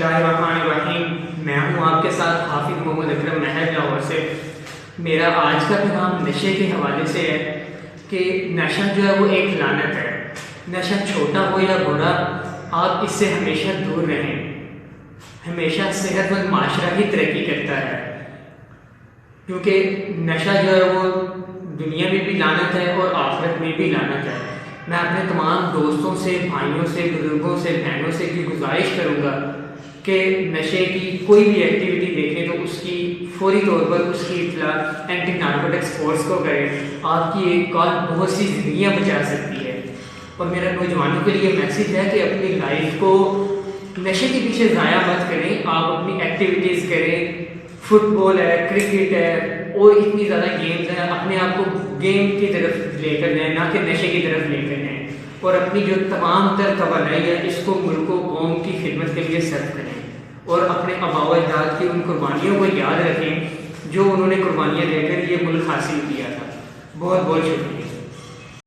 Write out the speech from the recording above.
الرحیم، میں ہوں آپ کے ساتھ حافظ محمد اکرم محل لاہور سے۔ میرا آج کا پیغام نشے کے حوالے سے ہے کہ نشہ جو ہے وہ ایک لعنت ہے۔ نشہ چھوٹا ہو یا بڑا، آپ اس سے ہمیشہ دور رہیں۔ ہمیشہ صحت مند معاشرہ ہی ترقی کرتا ہے، کیونکہ نشہ جو ہے وہ دنیا میں بھی لعنت ہے اور آخرت میں بھی لعنت ہے۔ میں اپنے تمام دوستوں سے، بھائیوں سے، بزرگوں سے، بہنوں سے بھی گزارش کروں گا کہ نشے کی کوئی بھی ایکٹیویٹی دیکھیں تو اس کی فوری طور پر اس کی اطلاع اینٹی نارکوٹکس فورس کو کریں۔ آپ کی ایک کال بہت سی زندگیاں بچا سکتی ہے۔ اور میرا نوجوانوں کے لیے میسیج ہے کہ اپنی لائف کو نشے کے پیچھے ضائع مت کریں، آپ اپنی ایکٹیویٹیز کریں۔ فٹ بال ہے، کرکٹ ہے، اور اتنی زیادہ گیمز ہیں، اپنے آپ کو گیم کی طرف لے کر جائیں، نہ کہ نشے کی طرف لے کر جائیں۔ اور اپنی جو تمام تر توانائی ہے اس کو ملک و قوم کی خدمت کے لیے صرف کریں، اور اپنے آباء و اجداد کی ان قربانیوں کو یاد رکھیں جو انہوں نے قربانیاں دے کر یہ ملک حاصل کیا تھا۔ بہت بہت شکریہ۔